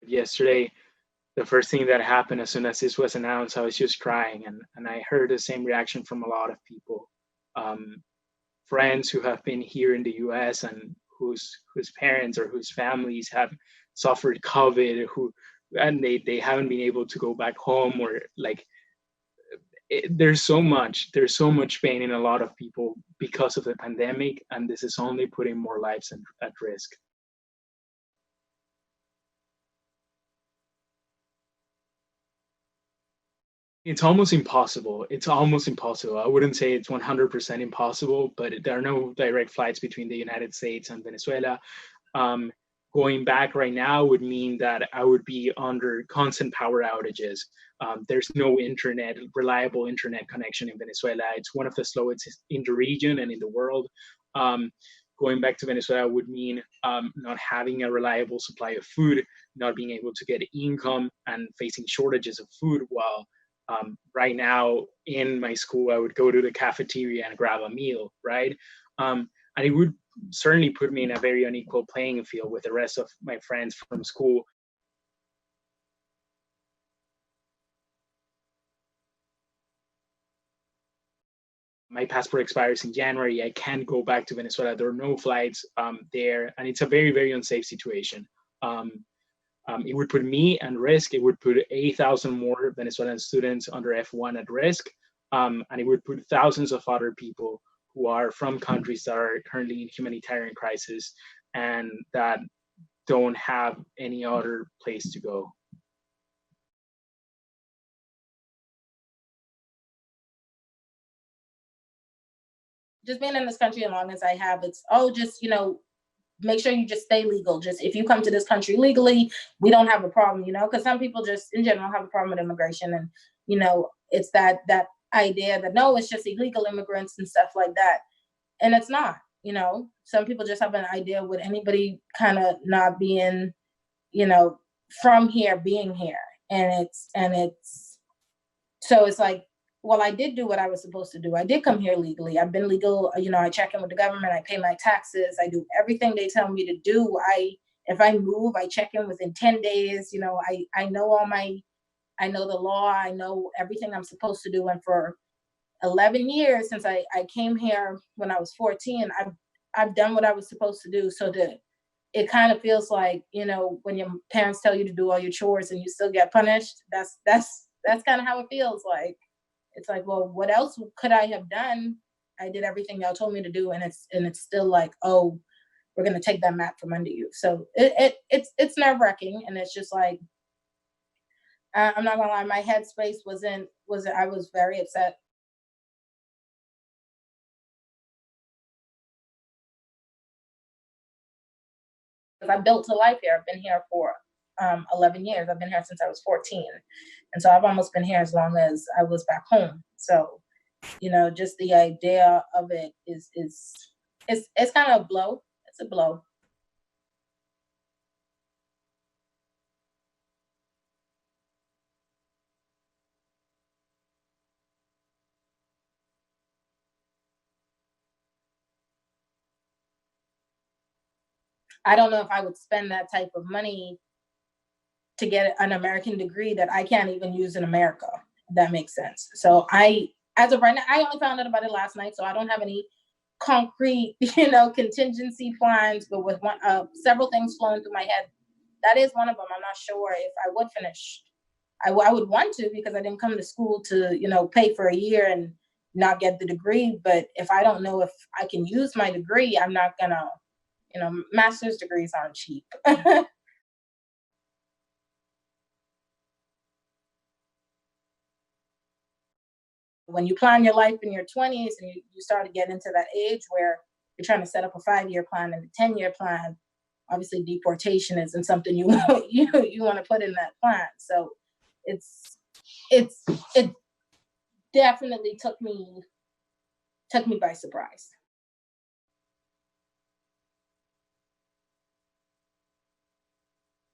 yesterday, the first thing that happened as soon as this was announced, I was just crying, and I heard the same reaction from a lot of people. Um, Friends who have been here in the US and whose parents or whose families have suffered COVID, who and they haven't been able to go back home, or like there's so much pain in a lot of people because of the pandemic, and this is only putting more lives at risk. It's almost impossible. It's almost impossible. I wouldn't say it's 100% impossible, but there are no direct flights between the United States and Venezuela. Um, Going back right now would mean that I would be under constant power outages. There's no internet, reliable internet connection in Venezuela. It's one of the slowest in the region and in the world. Um, Going back to Venezuela would mean not having a reliable supply of food, not being able to get income, and facing shortages of food. While right now in my school, I would go to the cafeteria and grab a meal, right? And it would certainly put me in a very unequal playing field with the rest of my friends from school. My passport expires in January. I can't go back to Venezuela. There are no flights there, and it's a very, very unsafe situation. Um, it would put me at risk. It would put 8,000 more Venezuelan students under F1 at risk, and it would put thousands of other people who are from countries that are currently in humanitarian crisis and that don't have any other place to go. Just being in this country as long as I have, it's just make sure you just stay legal. Just if you come to this country legally, we don't have a problem, because some people just in general have a problem with immigration, and it's that idea that no, it's just illegal immigrants and stuff like that, and it's not. Some people just have an idea with anybody kind of not being, you know, from here being here, and it's so it's like, well, I did do what I was supposed to do. I did come here legally. I've been legal. I check in with the government. I pay my taxes. I do everything they tell me to do. If I move, I check in within 10 days. I know I know the law. I know everything I'm supposed to do. And for 11 years since I came here when I was 14, I've done what I was supposed to do. So it kind of feels like, when your parents tell you to do all your chores and you still get punished, that's kind of how it feels like. It's like, well, what else could I have done? I did everything y'all told me to do, and it's still like, oh, we're gonna take that map from under you. So it's nerve wracking, and it's just like, I'm not gonna lie, my headspace wasn't. I was very upset. Because I built a life here. I've been here for 11 years. I've been here since I was 14, and so I've almost been here as long as I was back home. So just the idea of it is it's kind of a blow. It's a blow. I don't know if I would spend that type of money to get an American degree that I can't even use in America. If that makes sense. So as of right now, I only found out about it last night, so I don't have any concrete, contingency plans. But with several things flowing through my head, that is one of them. I'm not sure if I would finish. I would want to, because I didn't come to school to, pay for a year and not get the degree. But if I don't know if I can use my degree, I'm not gonna, master's degrees aren't cheap. When you plan your life in your 20s and you start to get into that age where you're trying to set up a 5-year plan and a 10-year plan, obviously deportation isn't something you you want to put in that plan. So it's it definitely took me by surprise.